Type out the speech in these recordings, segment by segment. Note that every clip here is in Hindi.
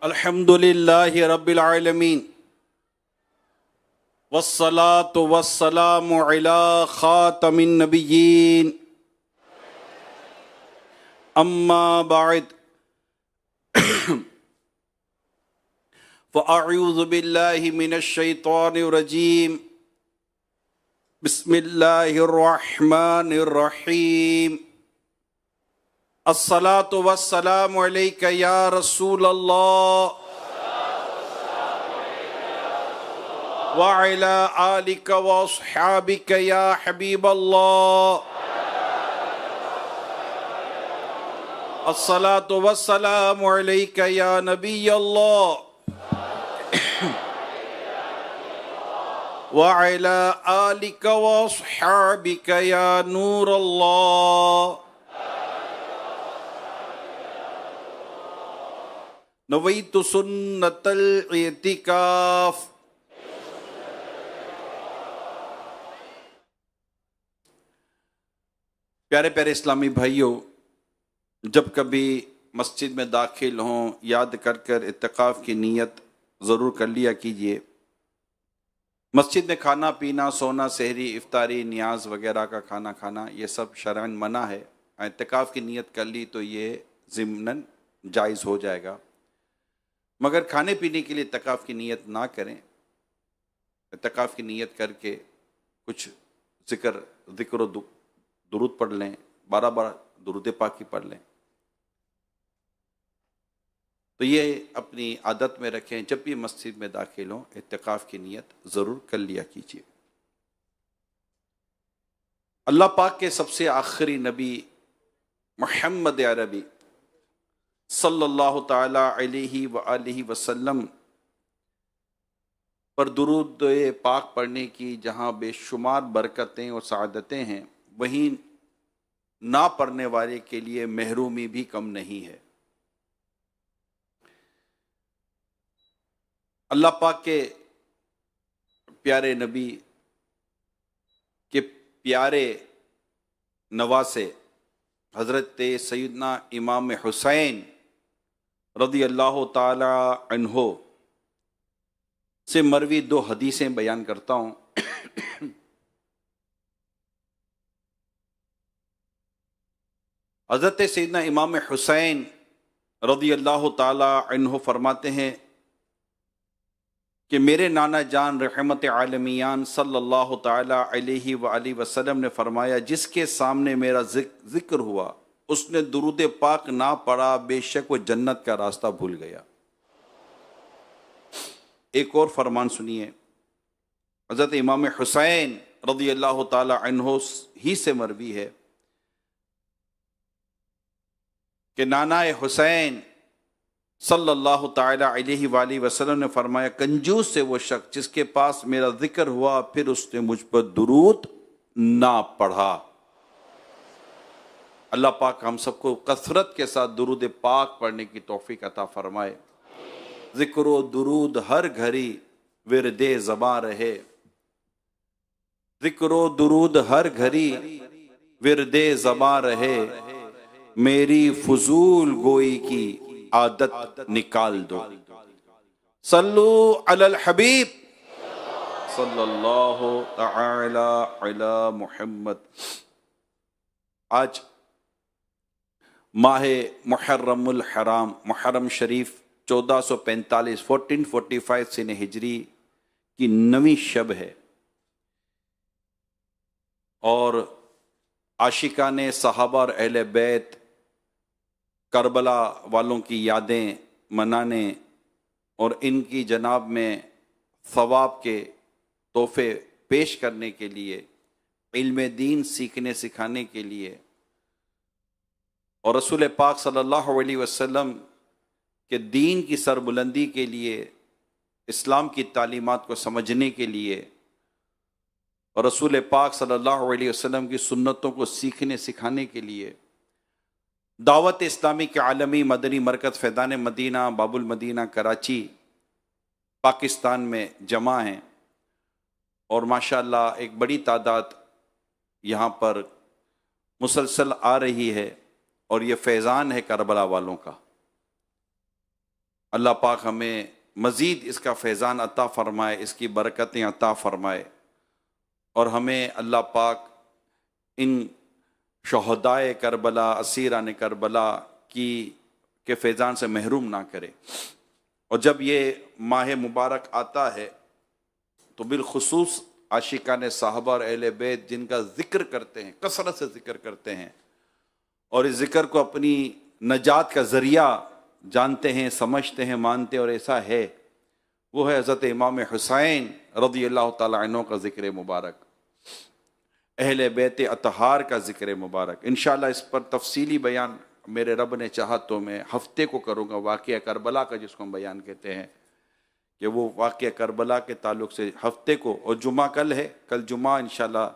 अल्हम्दुलिल्लाहि रब्बिल आलमीन वस्सलातु वस्सलामु अला खातमिन नबिय्यीन अम्मा बाद फ़अऊज़ु बिल्लाहि मिनश शैतानिर रजीम बिस्मिल्लाहिर रहमानिर रहीम अस्सलातु वस्सलामु अलैका या रसूल अल्लाह व अला आलिका व अस्हाबिका या हबीब अल्लाह अस्सलातु वस्सलामु अलैका या नबी अल्लाह व अला आलिका व अस्हाबिका या नूर अल्लाह नवैतु सुन्नतल इतिकाफ। प्यारे प्यारे इस्लामी भाइयों, जब कभी मस्जिद में दाखिल हों याद कर कर इत्तिकाफ की नीयत ज़रूर कर लिया कीजिए। मस्जिद में खाना पीना, सोना, सहरी, इफ्तारी, नियाज वगैरह का खाना खाना ये सब शरअन मना है। इत्तिकाफ की नीयत कर ली तो ये ज़िम्नन जायज़ हो जाएगा, मगर खाने पीने के लिए इत्तिकाफ की नीयत ना करें। इत्तिकाफ की नीयत करके कुछ ज़िक्र दुरूद पढ़ लें, 12 दुरूद पाकी पढ़ लें, तो ये अपनी आदत में रखें। जब भी मस्जिद में दाखिल हों इत्तिकाफ की नीयत ज़रूर कर लिया कीजिए। अल्लाह पाक के सबसे आखिरी नबी मुहम्मद अरबी सल्लल्लाहु ताला अलैहि व आलिहि वसल्लम पर दुरूद पाक पढ़ने की जहाँ बेशुमार बरकतें और सआदतें हैं, वहीं ना पढ़ने वाले के लिए महरूमी भी कम नहीं है। अल्लाह पाक के प्यारे नबी के प्यारे नवासे हज़रत सैयदना इमाम हुसैन रज़ी अल्लाह ताला अन्हो से मरवी 2 हदीसें बयान करता हूँ। हज़रत सैयदना इमाम हुसैन रज़ी अल्लाह ताला अन्हो फरमाते हैं कि मेरे नाना जान रहमत आलमियान सल्लल्लाहु ताला अलैहि व आलिहि वसल्लम ने फरमाया, जिसके सामने मेरा जिक्र हुआ उसने दुरूद पाक ना पढ़ा, बेशक वो जन्नत का रास्ता भूल गया। एक और फरमान सुनिए, हज़रत इमाम हुसैन रज़ी अल्लाह ताला अन्हो ही से मरवी है कि नाना हुसैन सल्लल्लाहु ताला अलैहि वाली वसल्लम ने फरमाया, कंजूस से वो शख्स जिसके पास मेरा जिक्र हुआ फिर उसने मुझ पर दुरूद ना पढ़ा। अल्लाह पाक हम सबको कसरत के साथ दुरूद पाक पढ़ने की तौफीक अता फरमाए। जिक्र दुरूद हर घड़ी विरदे ज़बां रहे, जिक्र दुरूद हर घड़ी विरदे ज़बां रहे, मेरी फुजूल गोई की आदत निकाल दो। सल्लु अलल हबीब सल्लल्लाहु तआला अला मुहम्मद। आज माह मुहर्रमुल हराम, मुहर्रम शरीफ 1445 1445 सिन हिजरी की 9वीं शब है और आशिकाने सहाबा और अहले बैत करबला वालों की यादें मनाने और इनकी जनाब में सवाब के तोहफे पेश करने के लिए, इल्म दीन सीखने सिखाने के लिए और रसूल पाक सल्लल्लाहु अलैहि वसल्लम के दीन की सरबुलंदी के लिए, इस्लाम की तालीमात को समझने के लिए और रसूल पाक सल्लल्लाहु अलैहि वसल्लम की सुन्नतों को सीखने सिखाने के लिए दावत इस्लामी के आलमी मदनी मरकज़ फैज़ान मदीना बाबुल मदीना कराची पाकिस्तान में जमा हैं और माशाअल्लाह एक बड़ी तादाद यहाँ पर मुसलसल आ रही है और ये फैज़ान है करबला वालों का। अल्लाह पाक हमें मज़ीद इसका फैज़ान अता फ़रमाए, इसकी बरकतें अता फ़रमाए, और हमें अल्लाह पाक इन शहदाए करबला, असीरान करबला की के फैज़ान से महरूम ना करे। और जब ये माह मुबारक आता है तो बिलखुसूस आशिकाने साहबा और अहले बैत जिनका ज़िक्र करते हैं, कसरत से ज़िक्र करते हैं और इस ज़िक्र को अपनी नजात का ज़रिया जानते हैं, समझते हैं, मानते हैं, और ऐसा है, वो है हज़रत इमाम हुसैन रज़ियल्लाहु ताला अन्हु का ज़िक्र मुबारक, अहले बैत अतहार का ज़िक्र मुबारक। इंशाअल्लाह इस पर तफसीली बयान मेरे रब ने चाहा तो मैं हफ्ते को करूँगा, वाक़या करबला का जिसको हम बयान कहते हैं, कि वो वाक़या करबला के ताल्लुक़ से हफ्ते को, और जुमा कल है, कल जुमा इंशाअल्लाह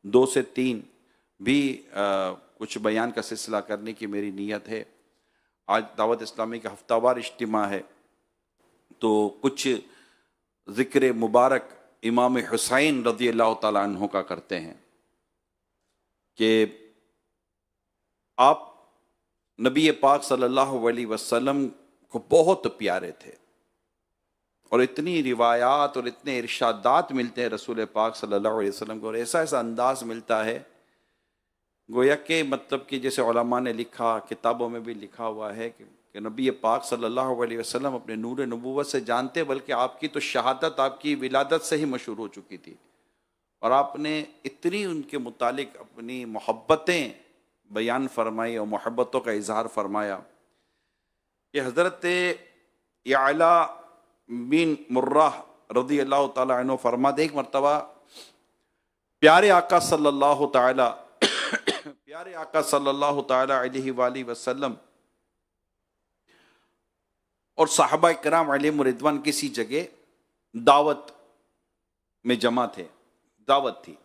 2 से 3 भी कुछ बयान का सिलसिला करने की मेरी नीयत है। आज दावत इस्लामी का हफ्तावार इज्तिमा है, तो कुछ ज़िक्र मुबारक इमाम हुसैन रज़ियल्लाहु ताला अन्हु का करते हैं कि आप नबी पाक सल्लल्लाहु अलैहि वसल्लम को बहुत प्यारे थे, और इतनी रिवायात और इतने इरशादात मिलते हैं रसूल पाक सल्लल्लाहु अलैहि वसल्लम को, और ऐसा ऐसा अंदाज मिलता है गोया के मतलब कि जैसे उलमा ने लिखा, किताबों में भी लिखा हुआ है कि नबी पाक सल्लल्लाहु अलैहि वसल्लम अपने नूर नबूवत से जानते, बल्कि आपकी तो शहादत, आपकी विलादत से ही मशहूर हो चुकी थी, और आपने इतनी उनके मुतालिक अपनी मोहब्बतें बयान फरमाई और मोहब्बतों का इजहार फरमाया कि हज़रत याला बिन मुर्रा रज़ियल्लाहु ताला अन्हु फरमाते, एक मरतबा प्यारे आका सल्लल्लाहु ताला अलैहि वसल्लम और साहबा किराम अलैहिम रिदवान किसी जगह दावत में जमा थे, दावत थी।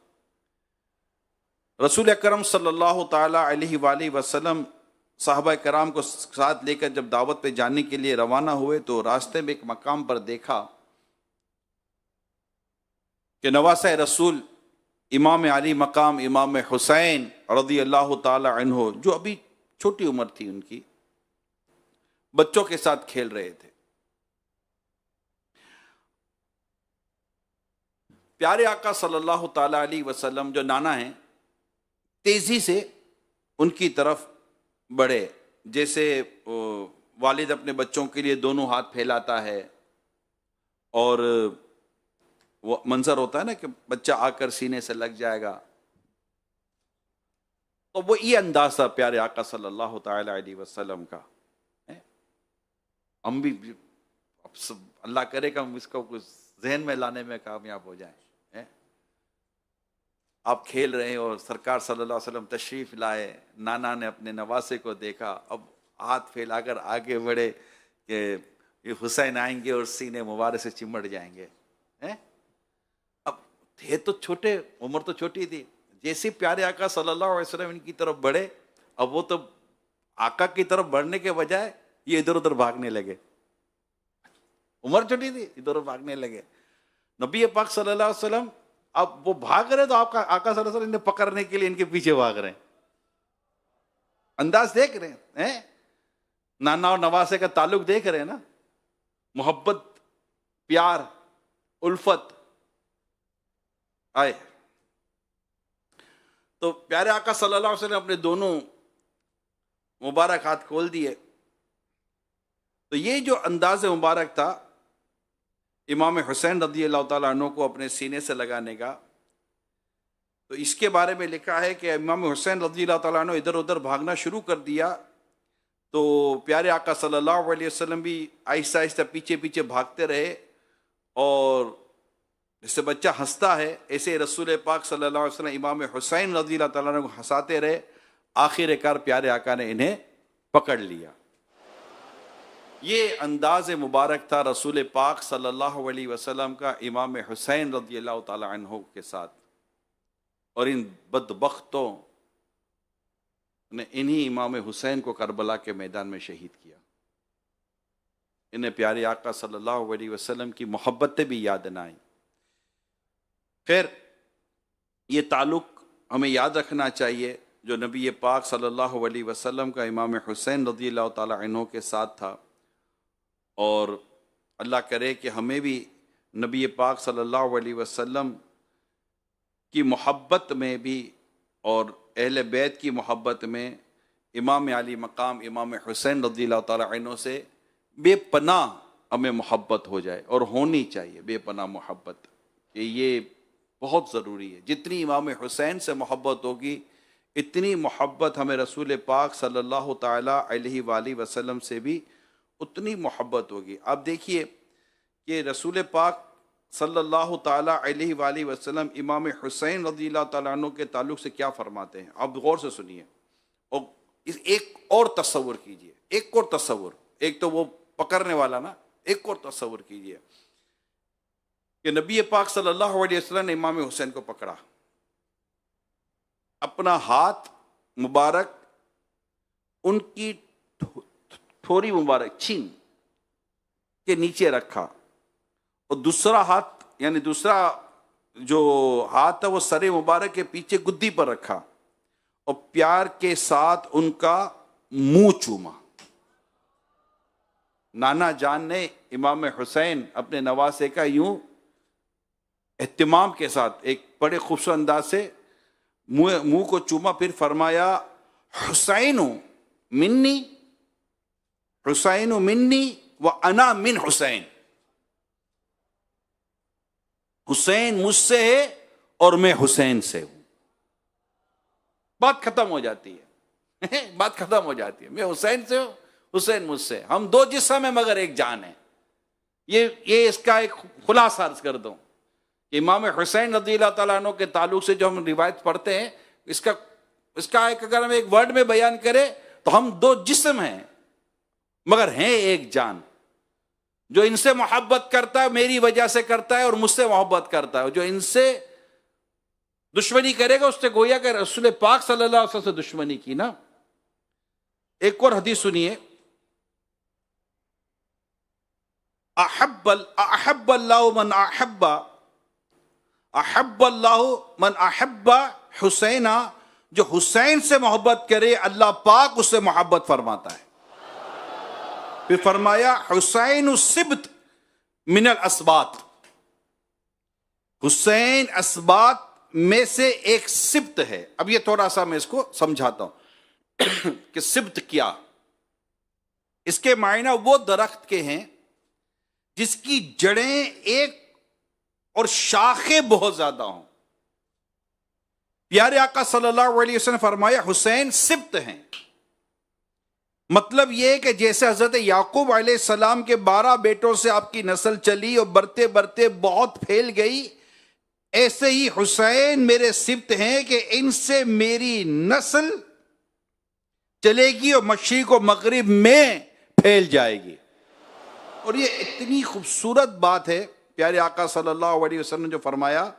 रसूल अकरम सल्लल्लाहु ताला अलैहि वसल्लम साहबा किराम को साथ लेकर जब दावत पे जाने के लिए रवाना हुए, तो रास्ते में एक मकाम पर देखा कि नवासा रसूल इमाम अली मकाम इमाम हुसैन रज़ियल्लाहु ताला अन्हु, जो अभी छोटी उम्र थी उनकी, बच्चों के साथ खेल रहे थे। प्यारे आका सल्लल्लाहु ताला अलैहि वसल्लम जो नाना हैं, तेजी से उनकी तरफ बढ़े, जैसे वालिद अपने बच्चों के लिए दोनों हाथ फैलाता है, और वो मंजर होता है ना कि बच्चा आकर सीने से लग जाएगा, तो वो ये अंदाज था प्यारे आका सल्लल्लाहु ताला अलैहि वसल्लम का। हम भी अब सब अल्लाह करे कि हम इसको कुछ जहन में लाने में कामयाब हो जाएं। आप खेल रहे हैं और सरकार सल्लल्लाहु अलैहि वसल्लम तशरीफ लाए, नाना ने अपने नवासे को देखा, अब हाथ फैलाकर आगे बढ़े कि ये हुसैन आएंगे और सीने मुबारक से चिमट जाएंगे। हैं? अब थे तो छोटे, उम्र तो छोटी थी, जैसे प्यारे आका सल्लल्लाहु अलैहि वसल्लम इनकी तरफ बढ़े, अब वो तो आका की तरफ बढ़ने के बजाय ये इधर उधर भागने लगे। उम्र छोटी थी, इधर उधर भागने लगे। नबी पाक सल्लल्लाहु अलैहि वसल्लम अब वो भाग रहे, तो आपका आका सल्लल्लाहु अलैहि वसल्लम इन्हें पकड़ने के लिए इनके पीछे भाग रहे हैं। अंदाज देख रहे हैं, नाना और नवासे का ताल्लुक देख रहे हैं ना, मोहब्बत, प्यार, उल्फत आए। तो प्यारे आका सल्लल्लाहु अलैहि वसल्लम अपने दोनों मुबारक हाथ खोल दिए। तो ये जो अंदाज मुबारक था इमाम हुसैन रज़ियल्लाहु ताला अन्हु को अपने सीने से लगाने का, तो इसके बारे में लिखा है कि इमाम हुसैन रज़ियल्लाहु ताला अन्हु इधर उधर भागना शुरू कर दिया, तो प्यारे आका सल्लल्लाहु अलैहि वसल्लम भी आहिस्ता आहिस्ता पीछे पीछे भागते रहे, और जैसे बच्चा हंसता है ऐसे रसूल पाक सल्लल्लाहु अलैहि वसल्लम इमाम हुसैन रज़ियल्लाहु ताला अन्हु को हंसाते रहे। आखिरकार प्यारे आका ने इन्हें पकड़ लिया। ये अंदाज मुबारक था रसूल पाक सल्लल्लाहु अलैहि वसल्लम का इमाम हुसैन रज़ियल्लाहु ताला अन्हु के साथ, और इन बदबख्तों ने इन्हीं इमाम हुसैन को करबला के मैदान में शहीद किया। इन्हें प्यारे आका सल्लल्लाहु अलैहि वसल्लम की मोहब्बतें भी याद न आई। खैर, ये ताल्लुक़ हमें याद रखना चाहिए जो नबी पाक सल्लल्लाहु अलैहि वसल्लम का इमाम हुसैन रज़ियल्लाहु ताला अन्हु के साथ था, और अल्लाह करे कि हमें भी नबी पाक सल्लल्लाहु अलैहि वसल्लम की मोहब्बत में भी और अहले बैत की मोहब्बत में इमाम अली मकाम इमाम हुसैन रज़ियल्लाहु ताला अन्हु से बेपनाह हमें मोहब्बत हो जाए, और होनी चाहिए बेपनाह मोहब्बत, कि ये बहुत ज़रूरी है। जितनी इमाम हुसैन से मोहब्बत होगी इतनी मोहब्बत हमें रसूल पाक सल्लल्लाहु ताला अलैहि वसल्लम से भी उतनी मोहब्बत होगी। आप देखिए कि रसूल पाक सल्लल्लाहु ताला अलैहि वसल्लम इमाम हुसैन रज़ियल्लाहु ताला अन्हु के ताल्लुक से क्या फरमाते हैं, आप गौर से सुनिए। और इस एक और तस्वुर कीजिए, एक और तस्वुर, एक तो वो पकड़ने वाला ना, एक और तस्वुर कीजिए कि नबी पाक सल्लल्लाहु अलैहि वसल्लम ने इमाम हुसैन को पकड़ा, अपना हाथ मुबारक उनकी थोड़ी मुबारक छीन के नीचे रखा, और दूसरा हाथ यानी दूसरा जो हाथ है वो सरे मुबारक के पीछे गुद्दी पर रखा, और प्यार के साथ उनका मुंह चूमा। नाना जान ने इमाम हुसैन अपने नवासे का यूं एहतिमाम के साथ एक बड़े खूबसूरत अंदाज से मुंह को चूमा, फिर फरमाया हुसैन मिन्नी, हुसैन मिन्नी व अना मिन हुसैन, हुसैन मुझसे है और मैं हुसैन से हूं। बात खत्म हो जाती है बात खत्म हो जाती है। मैं हुसैन से हूं, हुसैन मुझसे, हम दो जिस्म है मगर एक जान है। ये इसका एक खुलासा अर्ज कर दूं, इमाम हुसैन रज़ियल्लाहु ताला अन्हु के ताल्लुक से जो हम रिवायत पढ़ते हैं, इसका एक अगर हम एक वर्ड में बयान करें तो हम दो जिस्म हैं मगर हैं एक जान। जो इनसे मोहब्बत करता है मेरी वजह से करता है और मुझसे मोहब्बत करता है, जो इनसे दुश्मनी करेगा उससे गोया कर रसूल पाक सल्लल्लाहु अलैहि वसल्लम से दुश्मनी की ना। एक और हदीस सुनिए, अहब्बल्लाहु मन अहब्बा, अहब्बल्लाहु मन अहब्बा हुसैना, जो हुसैन से मोहब्बत करे अल्लाह पाक उससे मोहब्बत फरमाता है। फिर फरमाया हुसैन सिब्त मिनल असबात, हुसैन असबात में से एक सिब्त है। अब ये थोड़ा सा मैं इसको समझाता हूं कि सिब्त क्या। इसके मायना वो दरख्त के हैं जिसकी जड़ें एक और शाखें बहुत ज्यादा हों। प्यारे आका सल्लल्लाहु अलैहि वसल्लम फरमाया हुसैन सिब्त हैं, मतलब यह कि जैसे हजरत याकूब अलैहिस्सलाम के 12 बेटों से आपकी नस्ल चली और बढ़ते बढ़ते बहुत फैल गई, ऐसे ही हुसैन मेरे सिब्त हैं कि इनसे मेरी नस्ल चलेगी और मशरिक और मगरिब में फैल जाएगी। और ये इतनी खूबसूरत बात है, प्यारे आका सल्लल्लाहु अलैहि वसल्लम ने जो फरमाया,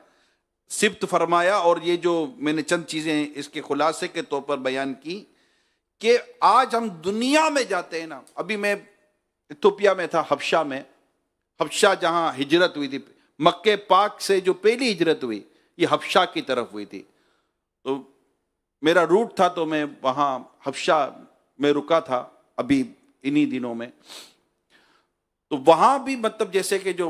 सिब्त फरमाया। और ये जो मैंने चंद चीजें इसके खुलासे के तौर पर बयान की कि आज हम दुनिया में जाते हैं ना, अभी मैं इथियोपिया में था, हबशा में, हबशा जहां हिजरत हुई थी, मक्के पाक से जो पहली हिजरत हुई ये हबशा की तरफ हुई थी। तो मेरा रूट था तो मैं वहां हबशा में रुका था अभी इन्हीं दिनों में। तो वहां भी मतलब जैसे कि जो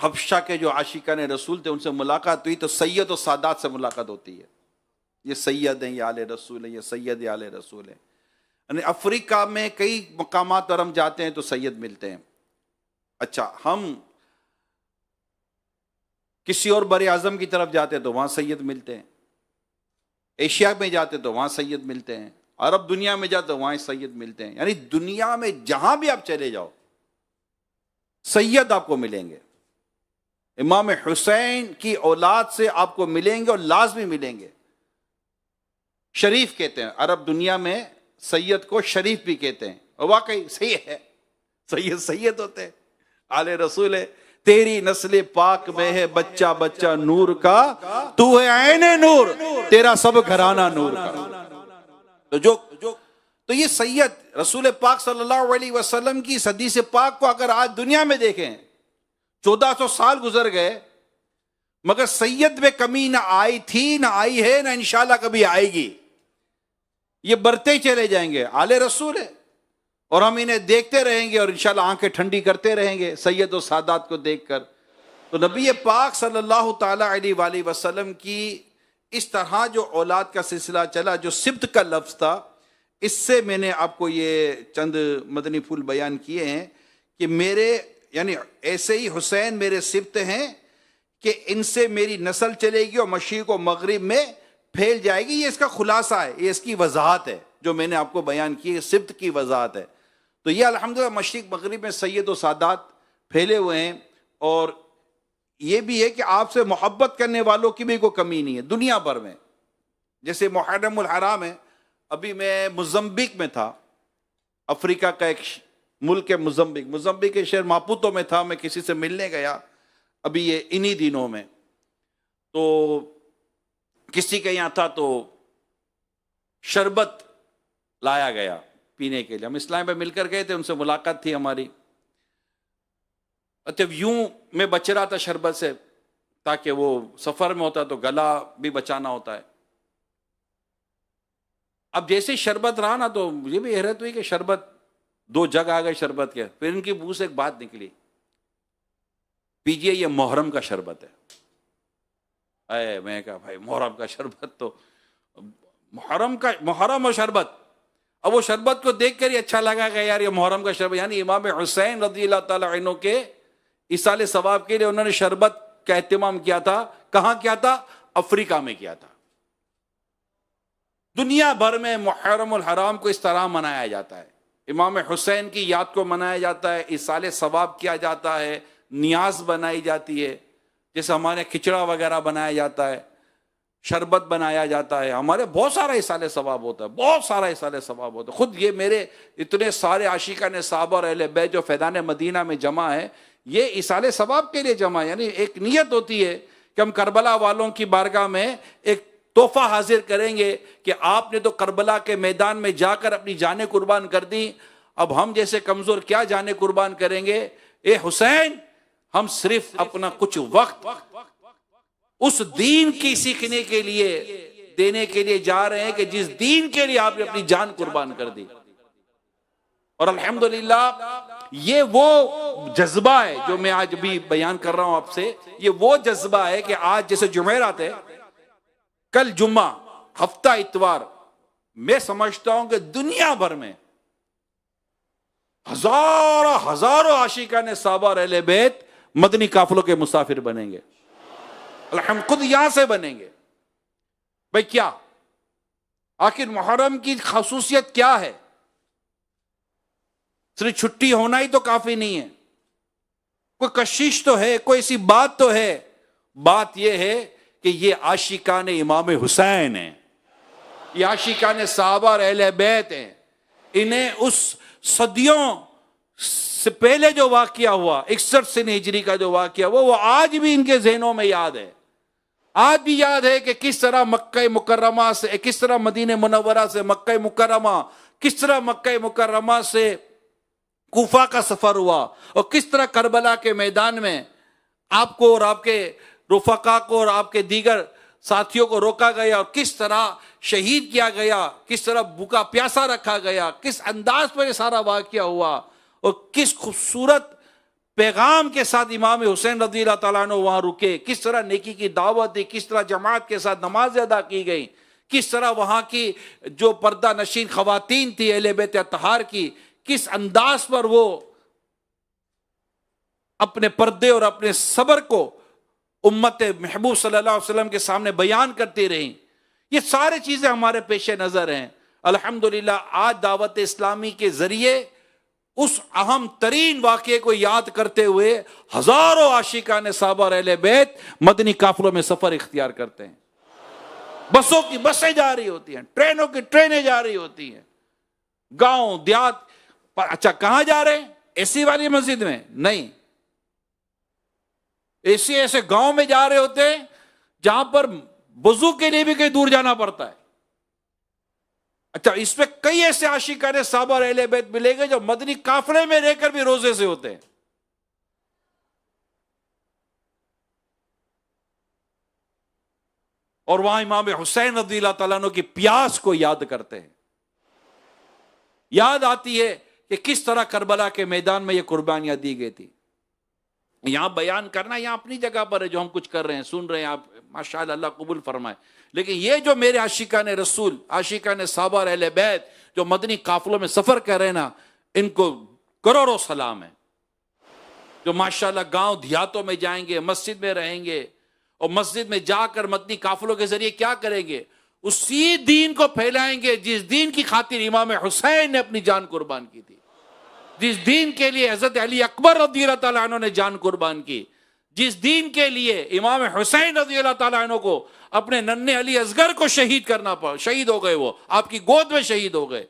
हबशा के जो आशिकान रसूल थे उनसे मुलाकात हुई तो सैयद और सादात से मुलाकात होती है। ये सैयद हैं, ये आले रसूल हैं, ये सैयद ये आले रसूल हैं। यानी अफ्रीका में कई मकामात पर हम जाते हैं तो सैयद मिलते हैं। अच्छा, हम किसी और बड़े आजम की तरफ जाते हैं तो वहां सैयद मिलते हैं, एशिया में जाते तो वहां सैयद मिलते हैं, अरब दुनिया में जाते तो वहां सैयद मिलते हैं। यानी दुनिया में जहां भी आप चले जाओ सैयद आपको मिलेंगे। इमाम हुसैन की औलाद से आपको मिलेंगे और लाजमी मिलेंगे। शरीफ कहते हैं, अरब दुनिया में सैयद को शरीफ भी कहते हैं, और वाकई सही है, सैयद सैयद होते हैं, आले रसूल है। तेरी नस्ल पाक में है बच्चा बच्चा नूर का, तू है आईने नूर, तेरा सब घराना नूर का। तो ये सैयद रसूल पाक सल्लल्लाहु अलैहि वसल्लम की सदी से पाक को अगर आज दुनिया में देखें 1400 साल गुजर गए मगर सैयद में कमी ना आई थी, ना आई है, ना इंशाल्लाह कभी आएगी। ये बढ़ते ही चले जाएंगे। आले रसूल है, और हम इन्हें देखते रहेंगे और इंशाल्लाह आंखें ठंडी करते रहेंगे सैयद और सादात को देखकर। तो नबी पाक सल्लल्लाहु ताला अलैहि वसल्लम की इस तरह जो औलाद का सिलसिला चला, जो सिब्त का लफ्ज़ था, इससे मैंने आपको ये चंद मदनी फूल बयान किए हैं कि मेरे यानी ऐसे ही हुसैन मेरे सिब्त हैं कि इनसे मेरी नस्ल चलेगी और मशरिक़ और मगरिब में फैल जाएगी। ये इसका खुलासा है, ये इसकी वजाहत है जो मैंने आपको बयान की है, सिब्त की वजाहत है। तो ये अल्हम्दुलिल्लाह मशरिक़ मगरिब में सैयद और सादात फैले हुए हैं। और ये भी है कि आपसे मोहब्बत करने वालों की भी कोई कमी नहीं है दुनिया भर में। जैसे मुहर्रमुल हराम है, अभी मैं मोज़म्बिक में था, अफ्रीका का एक मुल्क है मोज़म्बिक के शहर मापुतो में था। मैं किसी से मिलने गया अभी ये इन्हीं दिनों में, तो किसी के यहाँ था तो शरबत लाया गया पीने के लिए। हम इस्लाम में मिलकर गए थे, उनसे मुलाकात थी हमारी। अच्छा, यूं मैं बच रहा था शरबत से, ताकि वो सफर में होता तो गला भी बचाना होता है। अब जैसे ही शरबत रहा ना, तो मुझे भी हैरत हुई कि शरबत 2 जग आ गए शरबत के। फिर इनकी मुंह से एक बात निकली, पीजिए ये मुहर्रम का शरबत है। अरे मैं कहा भाई मुहर्रम का शरबत, तो मुहर्रम और शरबत। अब वो शरबत को देखकर ही अच्छा लगा कि यार ये मुहर्रम का शरबत, यानी इमाम हुसैन रज़ियल्लाहु ताला अन्हु के इसाले सवाब के लिए उन्होंने शरबत का एहतिमाम किया था। कहाँ किया था? अफ्रीका में किया था। दुनिया भर में मुहर्रमुल हराम को इस तरह मनाया जाता है। इमाम हुसैन की याद को मनाया जाता है, इसाले सवाब किया जाता है, नियाज बनाई जाती है, जैसे हमारे खिचड़ा वगैरह बनाया जाता है, शरबत बनाया जाता है। हमारे बहुत सारा इसाले सवाब होता है, बहुत सारा इसाले सवाब होता है। खुद ये मेरे इतने सारे आशिकाने साहबा और अहले बैत जो फैदान मदीना में जमा है, ये इसाले सवाब के लिए जमा है। यानी एक नियत होती है कि हम करबला वालों की बारगाह में एक तोहफा हाजिर करेंगे कि आपने तो करबला के मैदान में जाकर अपनी जानें कुर्बान कर दी, अब हम जैसे कमजोर क्या जानें कुर्बान करेंगे। ए हुसैन, हम सिर्फ अपना कुछ वक्त उस दीन की सीखने के लिए देने के लिए जा रहे हैं कि जिस दीन के लिए आपने अपनी जान कुर्बान कर दी। और अल्हम्दुलिल्लाह ये वो जज्बा है जो मैं आज भी बयान कर रहा हूं आपसे। ये वो जज्बा है कि आज जैसे जुमेरात है, कल जुम्मा, हफ्ता इतवार, मैं समझता हूं कि दुनिया भर में हजारों आशिकाने साहबा और अहले बैत मदनी काफिलों के मुसाफिर बनेंगे। हम खुद यहां से बनेंगे। भाई क्या आखिर मुहर्रम की खासूसियत क्या है? सिर्फ छुट्टी होना ही तो काफी नहीं है, कोई कशिश तो है, कोई ऐसी बात तो है। बात यह है कि ये आशिकाने इमाम हुसैन हैं, ये आशिकाने साहबा और अहले बैत हैं। इन्हें उस सदियों से पहले जो वाकया हुआ, 61 सन हिजरी का जो वाकया हुआ, वो आज भी इनके जहनों में याद है। आज भी याद है कि किस तरह मक्का मुकर्रमा से, किस तरह मदीने मुनव्वरा से मक्का मुकर्रमा, किस तरह मक्का मुकर्रमा से कूफा का सफर हुआ, और किस तरह करबला के मैदान में आपको और आपके रुफका को और आपके दीगर साथियों को रोका गया, और किस तरह शहीद किया गया, किस तरह भूखा प्यासा रखा गया, किस अंदाज पर यह सारा वाकया हुआ, और किस खूबसूरत पैगाम के साथ इमाम हुसैन रज़ियल्लाहु ताला अन्हु वहां रुके, किस तरह नेकी की दावत दी, किस तरह जमात के साथ नमाज अदा की गई, किस तरह वहां की जो पर्दा नशीन खवातीन थी अहले बैत अतहार की, किस अंदाज पर वो अपने पर्दे और अपने सब्र को उम्मत महबूब सल्लल्लाहु अलैहि वसल्लम के सामने बयान करती रही। ये सारी चीजें हमारे पेश नजर हैं। अल्हम्दुलिल्लाह आज दावत इस्लामी के जरिए उस अहम तरीन वाक़े को याद करते हुए हजारों आशिकाने साहबा और अहले बैत मदनी काफिलों में सफर इख्तियार करते हैं। बसों की बसें जा रही होती हैं, ट्रेनों की ट्रेनें जा रही होती हैं, गांव देहात पर। अच्छा, कहां जा रहे हैं? एसी वाली मस्जिद में नहीं, ऐसे गांव में जा रहे होते हैं जहां पर वजू के लिए भी कहीं दूर जाना पड़ता है। अच्छा, इसमें कई ऐसे आशिकाने साहबा और अहले बैत मिलेंगे जो मदनी काफिले में रहकर भी रोजे से होते हैं। और वहां इमाम हुसैन रज़ियल्लाहु ताला अन्हु की प्यास को याद करते हैं। याद आती है कि किस तरह करबला के मैदान में ये कुर्बानियां दी गई थी। यहां बयान करना यहां अपनी जगह पर है, जो हम कुछ कर रहे हैं, सुन रहे हैं आप, माशाअल्लाह, अल्लाह कबूल फरमाए। लेकिन ये जो मेरे आशिकाने रसूल, आशिकाने साहबा और अहले बैत जो मदनी काफिलों में सफर कर रहे हैं ना, इनको करोड़ों सलाम है। जो माशाअल्लाह गांव देहातों में जाएंगे, मस्जिद में रहेंगे और मस्जिद में जाकर मदनी काफिलों के जरिए क्या करेंगे, उसी दीन को फैलाएंगे जिस दीन की खातिर इमाम हुसैन ने अपनी जान कुर्बान की थी, जिस दीन के लिए हजरत अली अकबर रज़ियल्लाहु ताला अन्हु ने जान कुर्बान की, जिस दीन के लिए इमाम हुसैन रज़ियल्लाहु ताला अन्हु को अपने नन्हे अली असगर को शहीद करना पड़ा, शहीद हो गए, वो आपकी गोद में शहीद हो गए।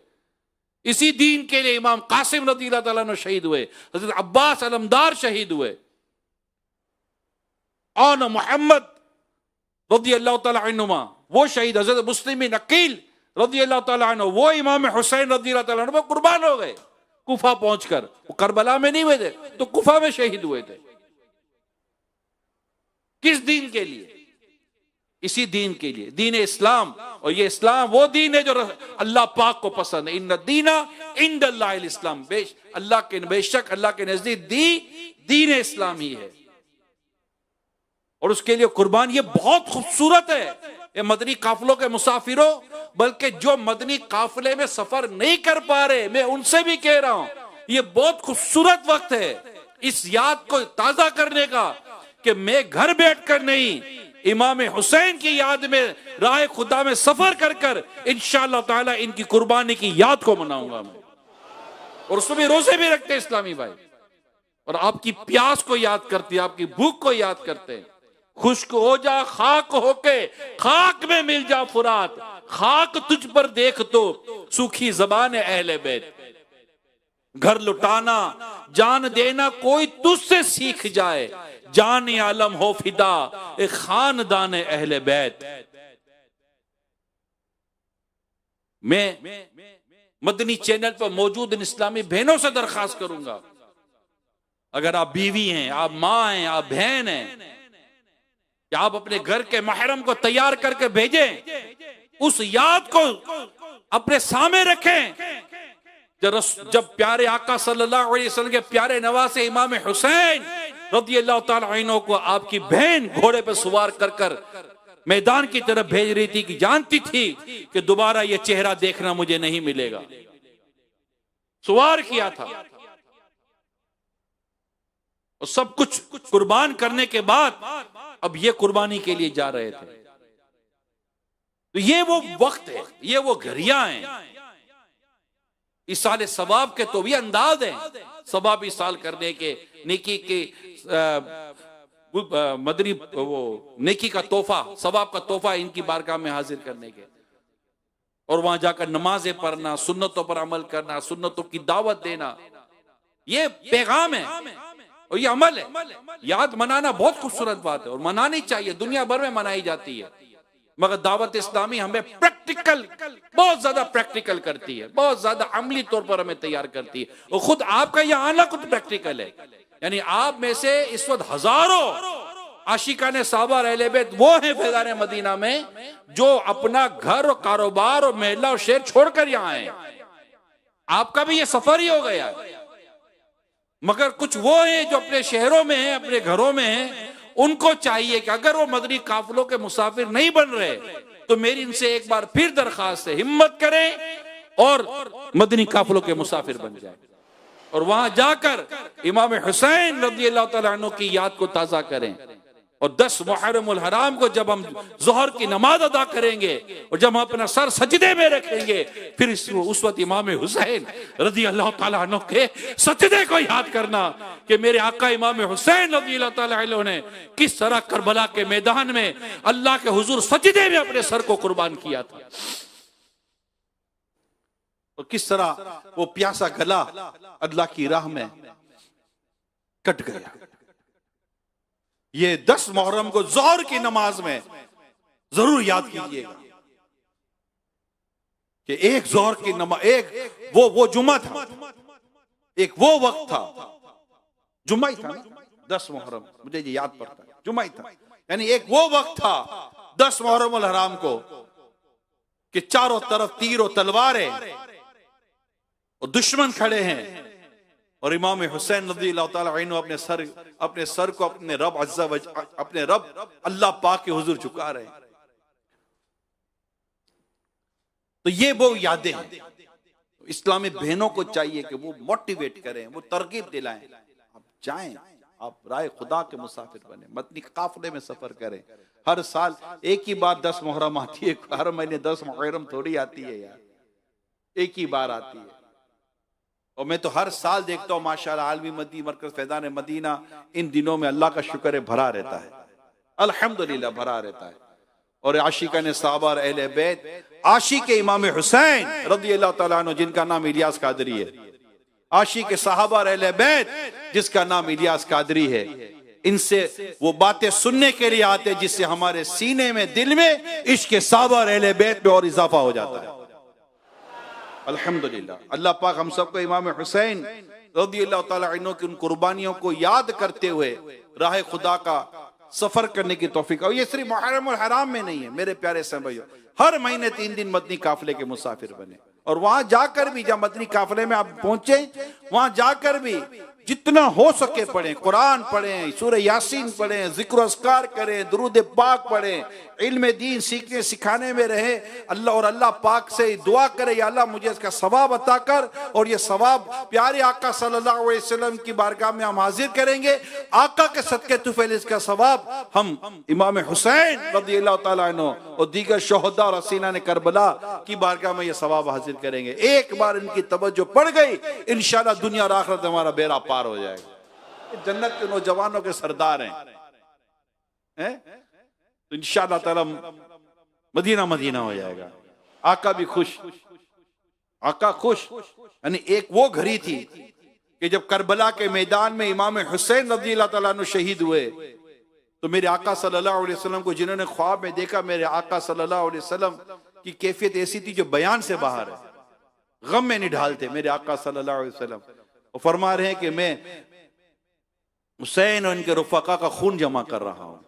इसी दीन के लिए इमाम कासिम रज़ियल्लाहु ताला अन्हु शहीद हुए, हजरत अब्बास अलमदार शहीद हुए, और मोहम्मद रज़ियल्लाहु ताला अन्हुमा वो शहीद, हजरत मुस्लिम बिन अकील रज़ियल्लाहु ताला अन्हु वो इमाम हुसैन रज़ियल्लाहु ताला अन्हु कुर्बान हो गए कुफा पहुंचकर। वो करबला में नहीं हुए थे, तो कुफा में शहीद हुए थे। किस दीन के लिए? इसी दीन के लिए, दीन इस्लाम। और ये इस्लाम वो दीन है जो अल्लाह पाक को पसंद है। इन्ना दीना इंदल्लाहिल इस्लाम, बेशक अल्लाह के नजदीक दीन इस्लाम ही है। और उसके लिए कुर्बान, ये बहुत खूबसूरत है। ये मदनी काफिलों के मुसाफिरों, बल्कि जो मदनी काफिले में सफर नहीं कर पा रहे, मैं उनसे भी कह रहा हूं, ये बहुत खूबसूरत वक्त है इस याद को ताजा करने का कि मैं घर बैठकर नहीं, इमाम हुसैन की याद में राह खुदा में सफर कर कर इंशाअल्लाह ताला इनकी कुर्बानी की याद को मनाऊंगा मैं। और उसमें भी रोजे भी रखते हैं इस्लामी भाई, और आपकी प्यास को याद करते हैं, आपकी भूख को याद करते हैं। खुश्क हो जा खाक होके, खाक में मिल जा फुरात, खाक तुझ पर देख तो सूखी जबान अहले बैत। घर लुटाना जान देना कोई तुझसे सीख जाए, जान आलम हो फिदा एक खानदान अहले बैत। मैं मदनी चैनल पर मौजूद इन इस्लामी बहनों से दरखास्त करूंगा, अगर आप बीवी हैं, आप मां हैं, आप बहन हैं, कि आप अपने घर के महरम को तैयार करके भेजें, उस याद को अपने सामने रखें जब प्यारे आका सल्लल्लाहु अलैहि वसल्लम के प्यारे नवासे इमाम हुसैन रज़ियल्लाहु ताला अन्हु को आपकी बहन घोड़े पर सवार कर कर मैदान की तरफ भेज रही थी, कि जानती थी कि दोबारा ये चेहरा देखना मुझे नहीं मिलेगा। सवार किया था और सब कुछ कुर्बान करने के बाद अब ये कुर्बानी के लिए जा रहे थे। तो ये वो वक्त है, ये वो घड़ियां हैं। इसाल सवाब के तो भी अंदाज हैं, सवाब इसाल करने के, नेकी के मदनी वो नेकी का तोहफा, सवाब का तोहफा इनकी बारगाह में हाजिर करने के, और वहां जाकर नमाजें पढ़ना, सुन्नतों पर अमल करना, सुन्नतों की दावत देना, ये पैगाम है और ये अमल है। याद मनाना बहुत खूबसूरत बात है और मनानी चाहिए, दुनिया भर में मनाई जाती है, मगर दावत इस्लामी हमें प्रैक्टिकल, बहुत ज्यादा प्रैक्टिकल करती है, बहुत ज्यादा अमली तौर पर हमें तैयार करती है। और खुद आपका यह आना खुद प्रैक्टिकल है। यानी आप में से इस वक्त हजारों आशिकाने साहबा अहले बैत वो हैं फैज़ाने मदीना में जो अपना घर और कारोबार और महल्ला और शहर छोड़कर यहाँ आए। आपका भी ये सफर ही हो गया, मगर कुछ वो हैं जो अपने शहरों में हैं, अपने घरों में हैं। उनको चाहिए कि अगर वो मदनी काफिलों के मुसाफिर नहीं बन रहे, तो मेरी इनसे एक बार फिर दरखास्त है, हिम्मत करें और मदनी काफिलों के मुसाफिर बन जाए और वहां जाकर इमाम हुसैन रज़ियल्लाहु ताला अन्हु की याद को ताजा करें। और 10 मुहर्रमुल हराम को जब हम जोहर की नमाज अदा करेंगे और जब हम अपना सर सजदे में रखेंगे, फिर उस वक्त इमाम हुसैन रज़ियल्लाहु ताला अन्हु के सजदे को याद करना कि मेरे आका इमाम हुसैन रज़ियल्लाहु ताला अन्हु ने किस तरह करबला के मैदान में अल्लाह के हुजूर सजदे में अपने सर को कुर्बान किया था और किस तरह वो प्यासा गला अल्लाह की राह में कट गया। ये 10 मुहर्रम को जोहर की नमाज में जरूर याद कीजिएगा कि एक जोहर की नमाज, एक वो जुमा था, एक वो वक्त था, जुम्मा ही था ना, 10 मुहर्रम, मुझे ये याद पड़ता है, जुम्मा ही था। यानी एक वो वक्त था 10 मुहर्रमुल हराम को कि चारों तरफ तीर और तलवारें, और दुश्मन खड़े हैं, और इमाम हुसैन रज़ियल्लाहु ताला अन्हु अपने सर को अपने रब अल्लाह पाक के हुजूर झुका रहे हैं। तो ये वो यादें हैं। इस्लामी बहनों को चाहिए कि वो मोटिवेट करें, वो तरगीब दिलाएं, आप जाएं, आप राय खुदा के मुसाफिर बने, मदनी काफले में सफर करें। हर साल एक ही बार 10 मुहर्रम आती है, हर महीने 10 मुहर्रम थोड़ी आती है यार, एक ही बार आती है। और मैं तो हर साल देखता हूँ माशाअल्लाह आलमी मदी मरकज फैजान मदीना इन दिनों में अल्लाह का शुक्र है भरा रहता है, अल्हम्दुलिल्लाह भरा रहता है। और आशिकाने सहाबा और अहले बैत, आशिक इमाम हुसैन रज़ियल्लाहु ताला अन्हु जिनका नाम इलियास कादरी है, आशिक सहाबा और अहले बैत जिसका नाम इलियास कादरी है, इनसे वो बातें सुनने के लिए आते जिससे हमारे सीने में, दिल में इश्क सहाबा और अहले बैत में और इजाफा हो जाता है। अल्हम्दुलिल्लाह, अल्लाह पाक हम सबको इमाम हुसैन रज़ियल्लाहु ताला अन्हु की उन कुर्बानियों को याद करते हुए राह खुदा का सफर करने की तौफीक। और ये सिर्फ मुहर्रम और हराम में नहीं है मेरे प्यारे भाइयों, हर महीने 3 दिन मदनी काफले के मुसाफिर बने, और वहां जाकर भी जब मदनी काफले में आप पहुंचे, वहां जाकर भी जितना हो सके पढ़ें, कुरान पढ़ें, सूरह यासीन पढ़ें, जिक्र अस्कार करें, दुरूद पाक पढ़ें, इल्म दीन सीखने सिखाने में रहे। अल्लाह और अल्लाह पाक से दुआ करे, या अल्लाह मुझे इसका सवाब अता कर, और ये सवाब प्यारे आका सल्लल्लाहु अलैहि वसल्लम की बारगाह में हम हाजिर करेंगे। आका के सदके तुफैल इसका सवाब हम इमाम हुसैन रज़ियल्लाहु ताला अन्हु और दीगर शोहदा और हसीना ने करबला की बारगाह में ये सवाब हाजिर करेंगे। एक बार इनकी तवज्जो पड़ गई, इंशाअल्लाह दुनिया और आखिरत हमारा बेड़ा पार हो जाएगा। जन्नत के नौजवानों के सरदार हैं? तो इंशाअल्लाह ताला मदीना मदीना हो जाएगा। आका भी खुश, आका खुश। यानी एक वो घड़ी थी कि जब करबला के मैदान में इमाम हुसैन रज़ियल्लाहु ताला अन्हु शहीद हुए, तो मेरे आका सल्लल्लाहु अलैहि वसल्लम को जिन्होंने ख्वाब में देखा, मेरे आका सल्लल्लाहु अलैहि वसल्लम की कैफियत ऐसी थी जो बयान से बाहर है, गम में नहीं ढालते मेरे आका सल्लल्लाहु अलैहि वसल्लम। वो फरमा रहे हैं कि मैं हुसैन और इनके रुफका का खून जमा कर रहा हूं।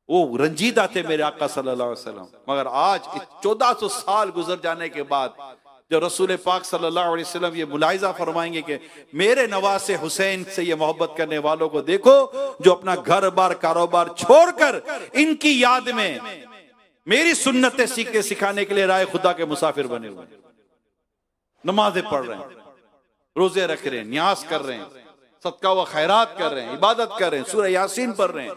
वो रंजीदा थे मेरे आका सल्लल्लाहु अलैहि वसल्लम। मगर आज 1400 साल गुजर जाने के बाद जब रसूल पाक सल्लल्लाहु अलैहि वसल्लम ये मुलाहिजा फरमाएंगे कि मेरे नवासे हुसैन से ये मोहब्बत करने वालों को देखो जो अपना घर बार कारोबार छोड़कर इनकी याद में मेरी सुन्नतें सीखने सिखाने के लिए राय खुदा के मुसाफिर बने हुए, नमाजें पढ़ रहे हैं, रोजे रख रहे हैं, न्यास कर रहे हैं, सदका व खैरात कर रहे हैं, इबादत कर रहे हैं, सूरह यासीन पढ़ रहे हैं,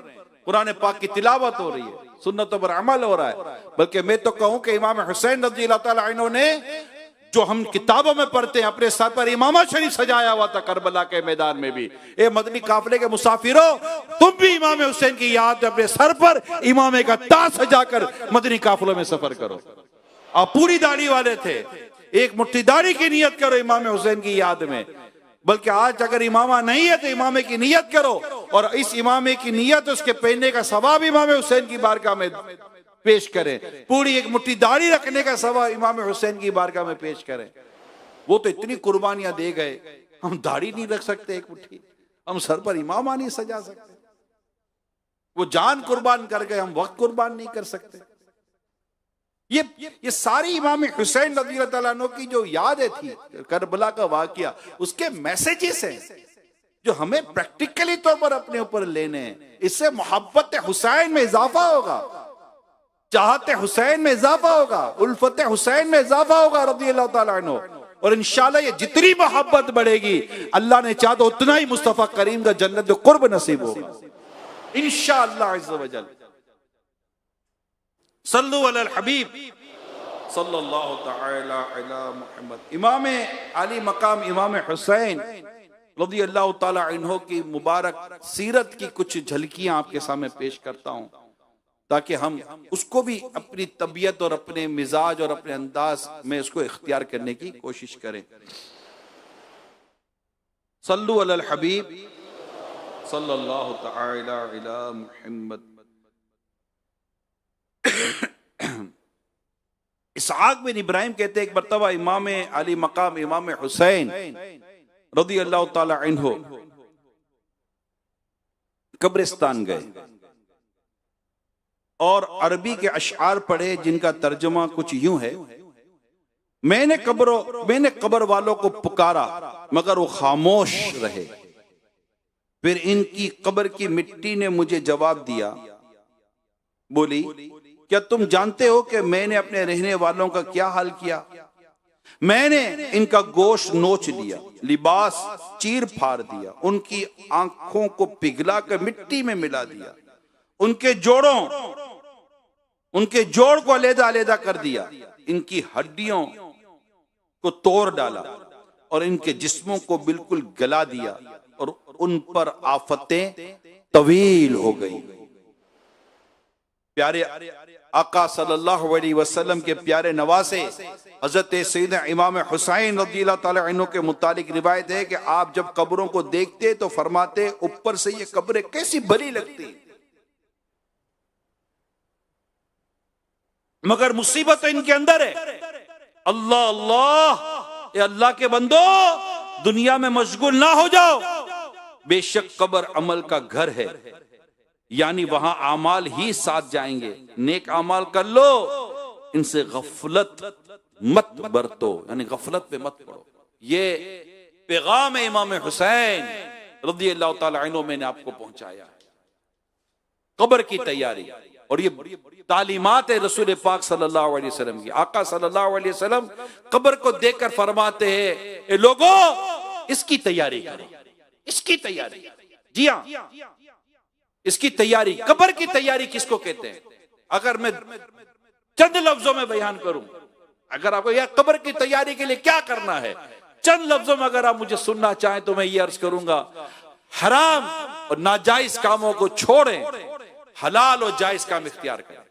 कुरान पाक की तिलावत हो रही है, सुन्नतों पर अमल हो रहा है। बल्कि मैं तो कहूं कि इमाम हुसैन रज़ियल्लाहु ताला अन्हु ने जो हम किताबों में पढ़ते हैं, अपने सर पर इमामा शरीफ सजाया हुआ था करबला के मैदान में भी। ए मदनी काफले के मुसाफिरों, तुम भी इमाम हुसैन की याद अपने सर पर इमामे का ताज सजाकर मदनी काफलों में सफर करो। आप पूरी दाढ़ी वाले थे, एक मुट्ठी दाढ़ी की नियत करो इमाम हुसैन की याद में। बल्कि आज अगर इमामा नहीं है तो इमामे की नियत करो, और इस इमामे की नियत उसके पहनने का सवाब इमाम हुसैन की बारगाह में पेश करें। पूरी एक मुट्ठी दाढ़ी रखने का सवाब इमाम हुसैन की बारगाह में पेश करें। वो तो इतनी कुर्बानियां दे गए, हम दाढ़ी नहीं रख सकते एक मुट्ठी, हम सर पर इमामा नहीं सजा सकते। वो जान कुर्बान कर गए, हम वक्त कुर्बान नहीं कर सकते। ये सारी इमाम हुसैन रज़ियल्लाहु ताला अन्हु की जो यादें थी, करबला का वाकया, उसके मैसेजेस हैं जो हमें प्रैक्टिकली तौर पर अपने ऊपर लेने हैं। इससे मोहब्बत हुसैन में इजाफा होगा, चाहते हुसैन में इजाफा होगा, उल्फत हुसैन में इजाफा होगा रज़ियल्लाहु ताला अन्हु। और इंशाअल्लाह ये जितनी मोहब्बत बढ़ेगी, अल्लाह ने चाहा तो उतना ही मुस्तफा करीम का जन्नत कुर्ब नसीब होगा इंशाअल्लाह अज़्ज़ व जल। सल्लु अलल हबीब सल्लल्लाहु तआला अला मुहम्मद। इमाम अली मकाम इमाम हुसैन रज़ियल्लाहु ताला अन्हु की मुबारक सीरत की कुछ झलकियां आपके सामने पेश करता हूं, ताकि हम उसको भी अपनी तबीयत और अपने मिजाज और अपने अंदाज में उसको इख्तियार करने की कोशिश करें। सल्लु अलल हबीब सल्लल्लाहु तआला अला मुहम्मद। इसहाक बिन इब्राहिम कहते एक मर्तबा इमाम अली मकाम इमाम हुसैन रज़ियल्लाहु ताला अन्हु कब्रिस्तान गए और अरबी के अशआर पढ़े जिनका तर्जुमा कुछ यूं है मैंने कब्र वालों को पुकारा मगर वो खामोश रहे। फिर इनकी कब्र की मिट्टी ने मुझे जवाब दिया, बोली, क्या तुम जानते हो कि मैंने अपने रहने वालों का क्या हाल किया? मैंने इनका गोश्त नोच लिया, लिबास चीर फाड़ दिया, उनकी आंखों को पिघला कर मिट्टी में मिला दिया, उनके जोड़ को अलग-अलग कर दिया, इनकी हड्डियों को तोड़ डाला और इनके जिस्मों को बिल्कुल गला दिया और उन पर आफतें तवील हो गई। प्यारे आका सल्लल्लाहु अलैहि वसल्लम के प्यारे नवासे हजरत सैयदना इमाम हुसैन रज़ियल्लाहु ताला अन्हु के मुतालिक रिवायत है कि आप जब कब्रों को देखते तो फरमाते, ऊपर से ये कब्रें कैसी भली लगती, मगर मुसीबत तो इनके अंदर है। अल्लाह अल्लाह, ये अल्लाह के बंदो, दुनिया में मशगूल ना हो जाओ। बेशक कब्र अमल का घर है, यानी वहां आमाल ही साथ जाएंगे। नेक आमाल कर लो, इनसे गफलत मत बरतो, यानी गफलत पे मत पड़ो। ये पैगाम इमाम हुसैन रज़ियल्लाहु ताला अन्हु मैंने आपको पहुंचाया है। कब्र की तैयारी, और ये तालीमात है रसूल पाक सल्लल्लाहु अलैहि वसल्लम की। आका सल्लल्लाहु अलैहि वसल्लम कब्र को देखकर फरमाते हैं, ए लोगों, इसकी तैयारी करो, इसकी तैयारी। जी हाँ, इसकी तैयारी, कब्र की तैयारी किसको कहते हैं? अगर मैं चंद लफ्जों में बयान करूं, अगर आपको यह कब्र की तैयारी के लिए क्या करना है, चंद लफ्जों में अगर आप मुझे सुनना चाहें तो मैं ये अर्ज करूंगा, हराम और नाजायज कामों को छोड़ें, हलाल और जायज काम इख्तियार करें।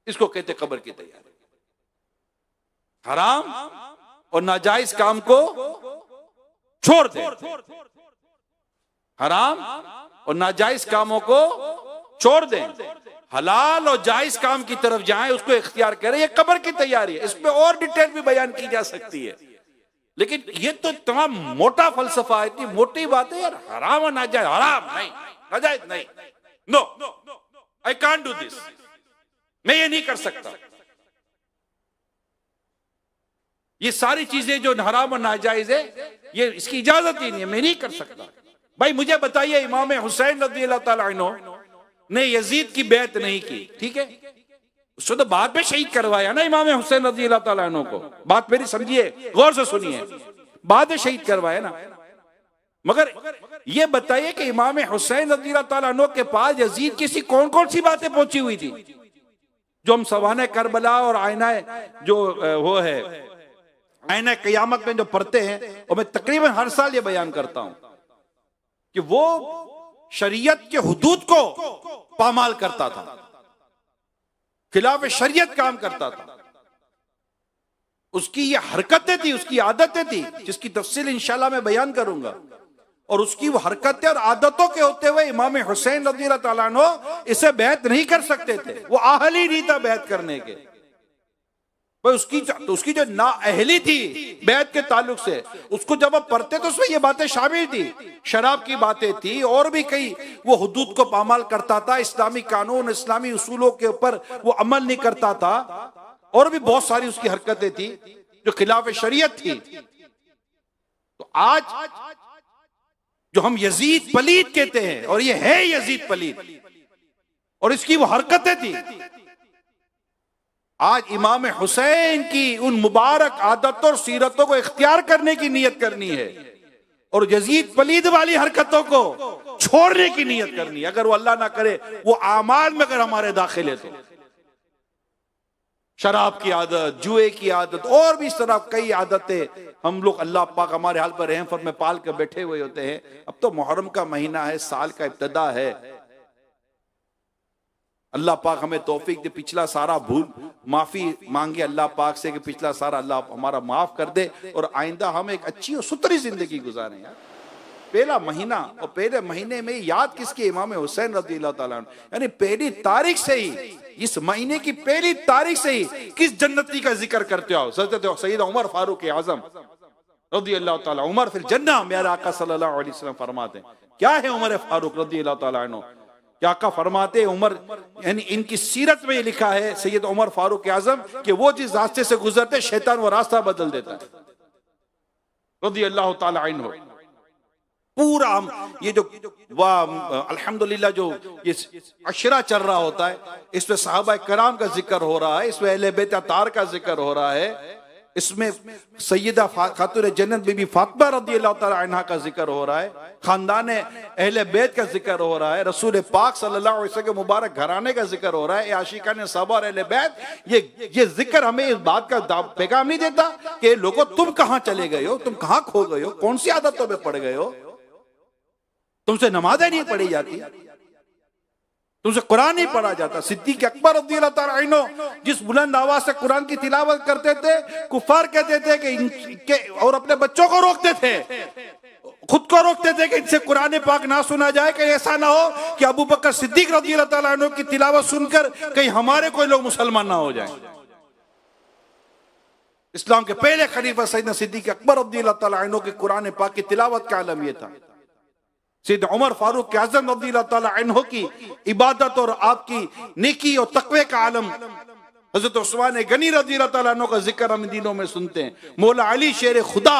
इसको कहते कब्र की तैयारी। हराम और नाजायज काम को छोड़ दें, हराम और नाजायज कामों को छोड़ दें, हलाल और जायज काम की तरफ जाएं, उसको इख्तियार करें। ये कब्र की तैयारी है। इसमें और डिटेल भी बयान की जा सकती है, लेकिन ये तो तमाम मोटा फलसफा है, इतनी मोटी बात है यार। हराम और नाजायज, हराम नहीं, नाजायज नहीं, no, I can't do this, मैं ये नहीं कर सकता। ये सारी चीजें जो हराम और नाजायज है, ये इसकी इजाजत ही नहीं है, मैं नहीं कर सकता। भाई मुझे बताइए, इमाम हुसैन रज़ियल्लाहु ताला अन्हु ने यजीद की बैत नहीं की, ठीक है, उसको तो बाद में शहीद करवाया ना इमाम हुसैन रज़ियल्लाहु ताला अन्हु को। बात मेरी समझिए, गौर से सुनिए, बाद में शहीद करवाया ना। मगर ये बताइए कि इमाम हुसैन रज़ियल्लाहु ताला अन्हु के पास यजीद की कौन कौन सी बातें पहुंची हुई थी, जो हम सवाने करबला और आईना जो वो है आईना क़यामत में जो पढ़ते हैं, और मैं तकरीबन हर साल ये बयान करता हूं कि वो शरीयत के हुदूद को पामाल करता था, खिलाफ शरीयत काम करता था। उसकी ये हरकतें थी, उसकी आदतें थी, जिसकी तफसील इंशाल्लाह मैं बयान करूंगा। और उसकी वो हरकतें और आदतों के होते हुए इमाम हुसैन रज़ियल्लाहु ताला अन्हु इसे बैत नहीं कर सकते थे, वो आहल ही नहीं था बैत करने के। उसकी जो नाअहली थी बैत के ताल्लुक से, उसको जब आप पढ़ते तो उसमें ये बातें शामिल थी, शराब की बातें थी, और भी कई वो हुदूद को पामाल करता था, इस्लामी कानून इस्लामी उसूलों के ऊपर वो अमल नहीं करता था, और भी बहुत सारी उसकी हरकतें थी जो खिलाफ शरीयत थी। तो आज जो हम यजीद पलीद कहते हैं, और ये है यजीद पलीद, और इसकी वो हरकतें थी, आज इमाम हुसैन की उन मुबारक आदतों और सीरतों को इख्तियार करने की नियत करनी है, और यजीद पलीद वाली हरकतों को छोड़ने की नियत करनी है। अगर वो अल्लाह ना करे वो आमाल में अगर हमारे दाखिल है, तो शराब की आदत, जुए की आदत, और भी इस तरह कई आदतें हम लोग, अल्लाह पाक हमारे हाल पर रहम फरमा पाल कर बैठे हुए होते हैं। अब तो मुहर्रम का महीना है, साल का इब्तिदा है, अल्लाह पाक हमें तौफीक दे, पिछला सारा भूल माफी मांगे अल्लाह पाक से कि पिछला सारा अल्लाह हमारा माफ कर दे, और आइंदा हम एक अच्छी और सुथरी जिंदगी गुजारें। यार पहला महीना, और पहले महीने में याद किसकी, इमाम हुसैन रज़ियल्लाहु ताला अन्हु, यानी पहली तारीख से ही, इस महीने की पहली तारीख से ही किस जन्नती का जिक्र करते हो, हज़रत सैयदना उमर फारूक आज़म रज़ियल्लाहु ताला, उमर फिल जन्नह, मेरा आका सल्लल्लाहु अलैहि वसल्लम फरमाते हैं। क्या है उमर फारूक रज़ियल्लाहु ताला अन्हु? क्या आका फरमाते हैं उमर, यानी इनकी सीरत में ये लिखा है सैयद उमर फारूक आजम कि वो जिस रास्ते से गुजरते शैतान वो रास्ता बदल देता है, रज़ी अल्लाह ताला अन्हु। पूरा हम ये जो अल्हम्दुलिल्लाह जो ये अशरा चल रहा होता है, इसमें सहाबा कराम का जिक्र हो रहा है, इसमें अहले बैत अतार का जिक्र हो रहा है, इसमें सैयदा खातून जन्नत बीबी फातिमा रज़ियल्लाहु ताला अन्हा का जिक्र हो रहा है, खानदान अहले बैत का जिक्र हो रहा है, रसूल पाक सल्लल्लाहु अलैहि वसल्लम के मुबारक घराने का जिक्र हो रहा है, आशिकाने सहाबा और अहले बैत। ये जिक्र हमें इस बात का पैगाम नहीं देता कि लोगों तुम कहां चले गए हो, तुम कहां खो गए हो, कौन सी आदतों में पड़ गए हो, तुमसे नमाजें नहीं पढ़ी जाती, तुमसे कुरान नहीं पढ़ा जाता। सिद्दीक अकबर रज़ियल्लाहु ताला अन्हु जिस बुलंद आवाज से कुरान की तिलावत करते थे, कुफार कहते थे कि इनके, और अपने बच्चों को रोकते थे, खुद को रोकते थे कि इनसे कुरान पाक ना सुना जाए, कहीं ऐसा ना हो कि अबू बकर सिद्दीक रज़ियल्लाहु ताला अन्हु की तिलावत सुनकर कहीं हमारे कोई लोग मुसलमान ना हो जाए। इस्लाम के पहले खलीफा सैयदना सिद्दीक अकबर रज़ियल्लाहु ताला अन्हु के कुरान पाक की तिलावत का आलम यह था। सैयद उमर फारूक आज़म रज़ियल्लाहु ताला अन्हु की इबादत और आपकी नेकी और तकवे का आलम, हज़रत उस्मान गनी रज़ियल्लाहु ताला अन्हु का जिक्र हम इन दिनों में सुनते हैं। मौला अली शेर खुदा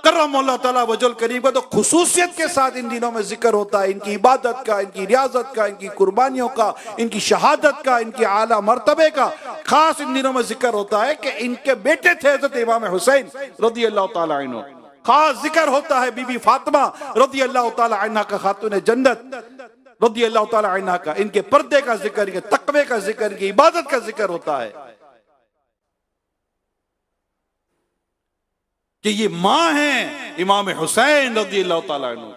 करमल्लाहु ताला वजल करीम का तो खुसूसियत के साथ इन दिनों में जिक्र होता है, इनकी इबादत का, इनकी रियाजत का, इनकी कुर्बानियों का, इनकी शहादत का, इनकी आला मर्तबे का खास इन दिनों में जिक्र होता है कि इनके बेटे थे हज़रत इमाम हुसैन रज़ियल्लाहु ताला अन्हु। खास जिक्र होता है बीबी फातिमा रज़ियल्लाहु ताला अन्हा का, खातून जन्नत रज़ियल्लाहु ताला अन्हा का, इनके पर्दे का जिक्र, इनके तकवे का जिक्र, इनकी इबादत का जिक्र होता है कि ये मां है इमाम हुसैन रज़ियल्लाहु ताला अन्हु।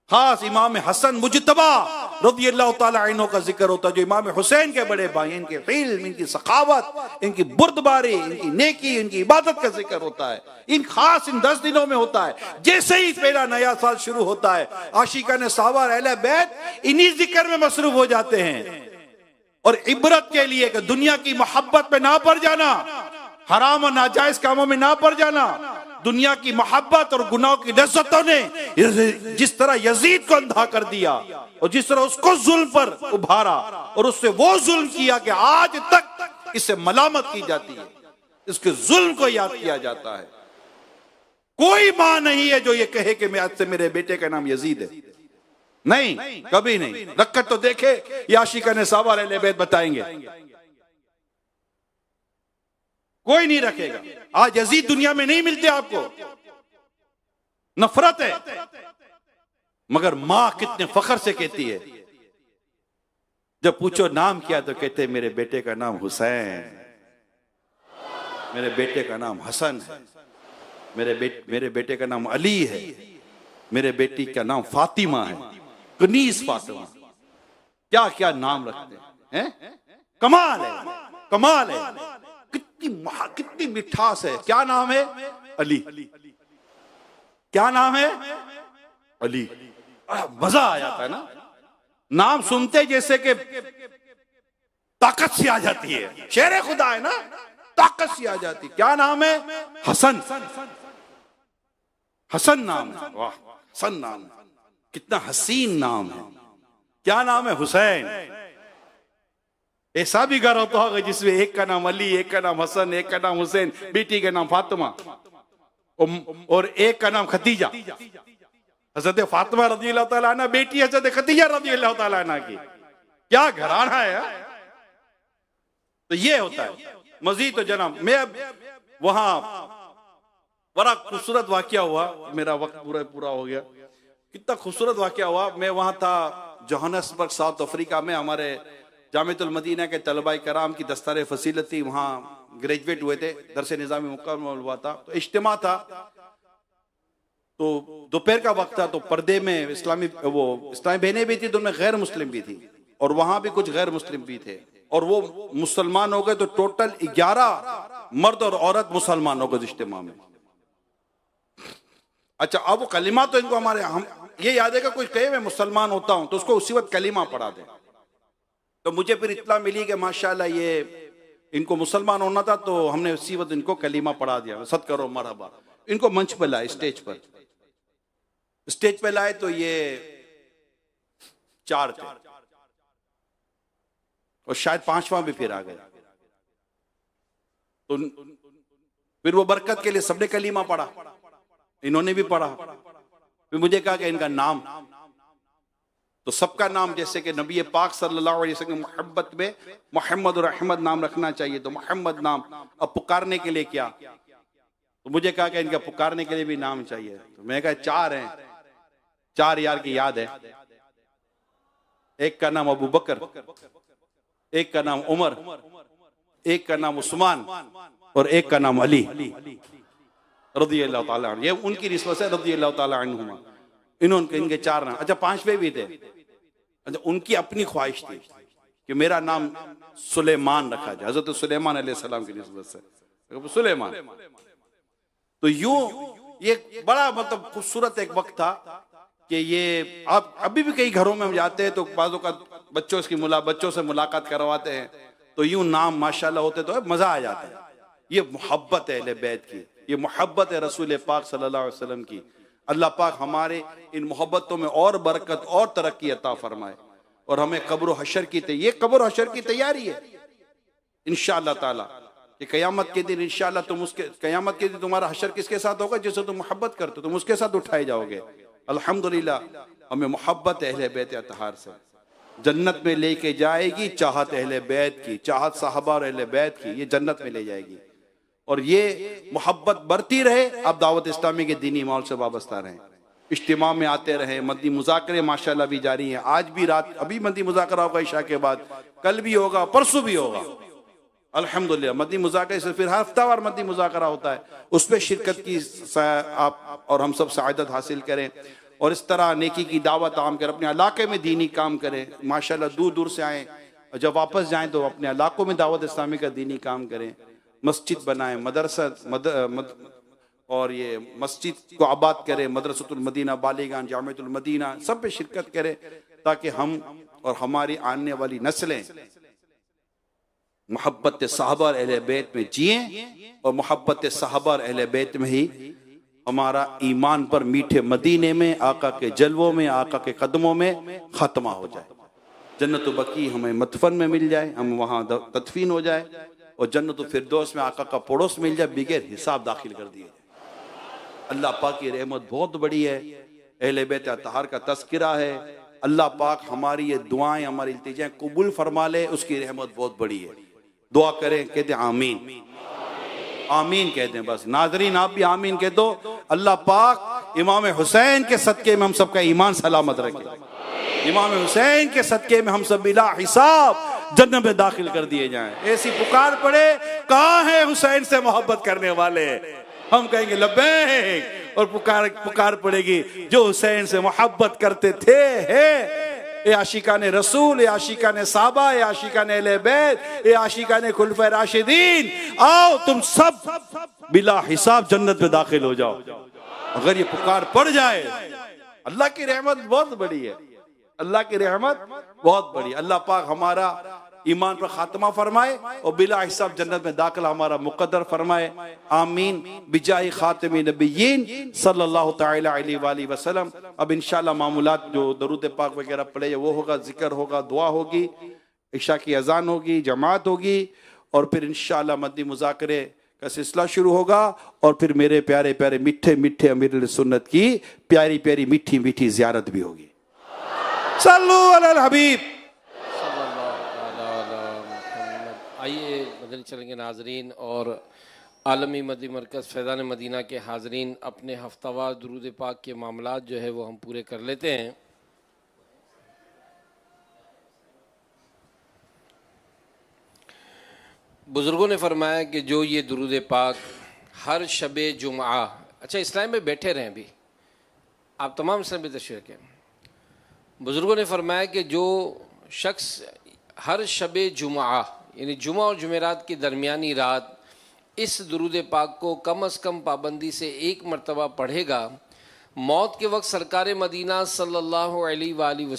खास इमाम हसन मुजतबा रज़ियल्लाहु ताला अन्हु का जिक्र होता है, जो इमाम हुसैन के बड़े भाई, इनके इल्म, इनकी सखावत, इनकी बुर्दबारी, इनकी नेकी, इनकी इबादत का जिक्र होता है। इन खास इन 10 दिनों में होता है। जैसे ही पहला नया साल शुरू होता है, आशिकाने सहाबा और अहले बैत इन्हीं जिक्र में मसरूफ हो जाते हैं। और इबरत के लिए कि दुनिया की मोहब्बत में ना पड़ जाना, हराम और नाजायज कामों में ना पड़ जाना। दुनिया की मोहब्बत और गुनाहों की लज्जतों ने जिस तरह यजीद को अंधा कर दिया और जिस तरह उसको जुल्म पर उभारा और उससे वो जुल्म किया कि आज तक इससे मलामत की जाती है, इसके जुल्म को याद किया जाता है। कोई मां नहीं है जो ये कहे कि मैं आज से मेरे बेटे का नाम यजीद है, नहीं, कभी नहीं। रखत तो देखे आशिकाने सहाबा अहले बैत बताएंगे, कोई नहीं रखेगा। आज यजीद दुनिया में नहीं मिलते आपको, नफरत है। मगर मां कितने फख्र से कहती है, जब पूछो नाम क्या तो कहते मेरे बेटे का नाम हुसैन, मेरे बेटे का नाम हसन है, मेरे बेटे का नाम अली है, मेरे बेटी का नाम फातिमा है, कनीस फातिमा। क्या क्या नाम रखते हैं, कमाल है, कमाल है। कितनी मिठास है। क्या नाम है, अली। क्या नाम है, अली। मजा आ जाता है ना, नाम सुनते जैसे कि ताकत सी आ जाती है। शेर खुदा है ना, ताकत सी आ जाती। क्या नाम है, हसन। हसन नाम है, वाह, हसन नाम, कितना हसीन नाम है। क्या नाम है, हुसैन। ऐसा भी घर होता होगा जिसमें एक का नाम अली, एक का नाम हसन, एक का नाम हुसैन, बेटी का नाम फातिमा और एक का नाम खदीजा। हज़रत फातिमा रज़ियल्लाहु ताला अन्हा बेटी हज़रत खदीजा रज़ियल्लाहु ताला अन्हा की। क्या घराना है। तो ये होता है। मजीद तो जनाब मैं वहां बड़ा खूबसूरत वाकया हुआ, मेरा वक्त पूरा हो गया। कितना खूबसूरत वाकया हुआ। मैं वहां था जोहान्सबर्ग, साउथ अफ्रीका में। हमारे जामिअतुल मदीना के तलबाए कराम की दस्तार फसीलत थी, वहाँ ग्रेजुएट हुए थे, दरस निज़ामी मुकम्मल हुआ था। तो इज्तिमा था, तो दोपहर का वक्त था, तो पर्दे में इस्लामी बहनें भी थी, तो उनमें गैर मुस्लिम भी थी और वहां भी कुछ गैर मुस्लिम भी थे। और वो मुसलमान हो गए तो टोटल 11 मर्द और औरत मुसलमान हो गए इज्तिमा में। अच्छा, अब वो कलीमा तो इनको हमारे हम ये याद है कि कोई कहे मैं मुसलमान होता हूं तो उसको उसी वक्त कलीमा पढ़ा दे। तो मुझे फिर इत्तला मिली कि माशाल्लाह ये इनको मुसलमान होना था, तो हमने उसी वक्त इनको कलीमा पढ़ा दिया। सद करो मरहबा। इनको मंच पे लाए, स्टेज पे लाए, तो ये 4 थे और शायद 5वां भी फिर आ गया। तो फिर वो बरकत के लिए सबने कलीमा पढ़ा, इन्होंने भी पढ़ा। फिर मुझे कहा कि इनका नाम, तो सबका नाम, जैसे कि नबी पाक सल्लल्लाहु अलैहि वसल्लम मोहब्बत में मोहम्मद और अहमद नाम रखना चाहिए, तो मोहम्मद नाम। अब पुकारने के लिए क्या, तो मुझे कहा कि इनका पुकारने के लिए भी नाम चाहिए। तो मैं कहा 4 हैं, 4 यार की याद है। एक का नाम अबू बकर, एक का नाम उमर, एक का नाम उस्मान और एक का नाम अली रज़ियल्लाहु ताला अन्हु। ये उनकी निस्बत है रज़ियल्लाहु ताला अन्हुमा। इनके 4 नाम। अच्छा 5वें भी थे। अच्छा उनकी अपनी ख्वाहिश थी कि मेरा नाम सुलेमान रखा जाए, हजरत सुलेमान अलैहिस्सलाम की निस्बत से सुलेमान। तो यूं ये बड़ा मतलब खूबसूरत एक वक्त था कि ये आप अभी भी कई घरों में हम जाते हैं तो बाजों का बच्चों से मुलाकात करवाते हैं, तो यूं नाम माशाल्लाह होते तो मजा आ जाता है। ये मोहब्बत है अहले बैत की, ये मोहब्बत है रसूल पाक सल्लल्लाहु अलैहि वसल्लम की। अल्लाह पाक हमारे इन मोहब्बतों में और बरकत और तरक्की अता फरमाए और हमें कब्र हशर की ये कब्र हशर की तैयारी है इंशाअल्लाह ताला कि कयामत के दिन इंशाअल्लाह कयामत के दिन तुम्हारा हशर किसके साथ होगा, जिससे तुम मोहब्बत करते हो, तुम उसके साथ उठाए जाओगे। अल्हम्दुलिल्लाह हमें मोहब्बत अहले बैत अतहार से जन्नत में लेके जाएगी। चाहत अहले बैत की, चाहत साहबा और अहले बैत की, ये जन्नत में ले जाएगी। और ये मोहब्बत बढ़ती रहे। आप दावत इस्लामी के दीनी माहौल से वाबस्ता रहें, इज्तिमा में आते रहे। मदी मुज़ाकरे माशाल्लाह भी जारी हैं। आज भी रात अभी मदी मुज़ाकरा होगा इशा के बाद, कल भी होगा, परसों भी होगा अल्हम्दुलिल्लाह। मदी मुज़ाकरे से फिर हफ्तावार मदी मुज़ाकरा होता है, उस पर शिरकत की आप और हम सब सआदत हासिल करें और इस तरह नेकी की दावत आम करें। अपने इलाके में दीनी काम करें माशाल्लाह। दूर दूर से आएँ, जब वापस जाएँ तो अपने इलाकों में दावत इस्लामी का दीनी काम करें। मस्जिद बनाए, मदरसा और ये मस्जिद को आबाद करे, मदरसतुल मदीना बालिगान, जामिअतुल मदीना, सब पे शिरकत करे ताकि हम और हमारी आने वाली नस्लें मोहब्बत साहबा और अहले बैत में जिए और मोहब्बत साहबा और अहले बैत में ही हमारा ईमान पर मीठे मदीने में आका के जलवों में, आका के कदमों में खात्मा हो जाए। जन्नत बकी हमें मतफन में मिल जाए, हम वहाँ तदफीन हो जाए और जन्नत फिरदौस में आका का पड़ोस मिल जाए, बगैर हिसाब दाखिल कर दिए। अल्लाह पाक की रहमत बहुत बड़ी है। अहले बैत अतहार का तज़किरा है। अल्लाह पाक हमारी ये दुआएं, हमारी इल्तिजाएं कबूल फरमा ले, उसकी रहमत बहुत बड़ी है। दुआ करें, कहते आमीन आमीन कहते हैं बस। नाज़रीन आप भी आमीन कह दो। अल्लाह पाक इमाम हुसैन के सदके में हम सबका ईमान सलामत रखे। इमाम हुसैन के सदके में हम सब बिला हिसाब जन्नत में दाखिल कर दिए जाएं। ऐसी पुकार पड़े, कहाँ है हुसैन से मोहब्बत करने वाले, हम कहेंगे लब्बैक, और पुकार पड़ेगी जो हुसैन से मोहब्बत करते थे। है ए आशिकान रसूल, ए आशिकान साहबा, ए आशिकान अहले बैत, ए आशिकान खुलफाए राशिदीन, आओ तुम सब बिला हिसाब जन्नत में दाखिल हो जाओ। अगर ये पुकार पड़ जाए, अल्लाह की रहमत बहुत बड़ी है। अल्लाह की रहमत बहुत बड़ी। अल्लाह पाक हमारा ईमान पर खात्मा फरमाए और बिला हिसाब जन्नत में दाखिला हमारा मुकद्दर फरमाए। आमीन बिजाही खातिमी नबिय्यीन सल्लल्लाहु तआला अलैहि वसल्लम। अब इंशाअल्लाह मामूलात जो दरूद पाक वगैरह पढ़े वो होगा, जिक्र होगा, दुआ होगी, इशा की अजान होगी, जमात होगी और फिर इंशाअल्लाह मदी मुज़ाकरे का सिलसिला शुरू होगा और फिर मेरे प्यारे प्यारे मीठे मीठे अमीरुल सुन्नत की प्यारी प्यारी मीठी मीठी ज़ियारत भी होगी। सल्लु अलल हबीब। आइए मदनी चलेंगे नाजरीन और आलमी मदी मरकज़ फैज़ान मदीना के हाजरीन अपने हफ्तावार दुरूद पाक के मामलात जो है वो हम पूरे कर लेते हैं। बुज़ुर्गों ने फरमाया कि जो ये दुरूद पाक हर शबे जुम्आ, अच्छा इस्लाम में बैठे रहें भी आप तमाम इस्लाम में तशरीह रखें। बुज़ुर्गों ने फरमाया कि जो शख्स हर शबे जुम्आ यानी जुमा और जुमेरात की दरमियानी रात इस दुरूद पाक को कम अज़ कम पाबंदी से 1 मरतबा पढ़ेगा, मौत के वक्त सरकार मदीना सल्लल्लाहु अलैहि वसल्लम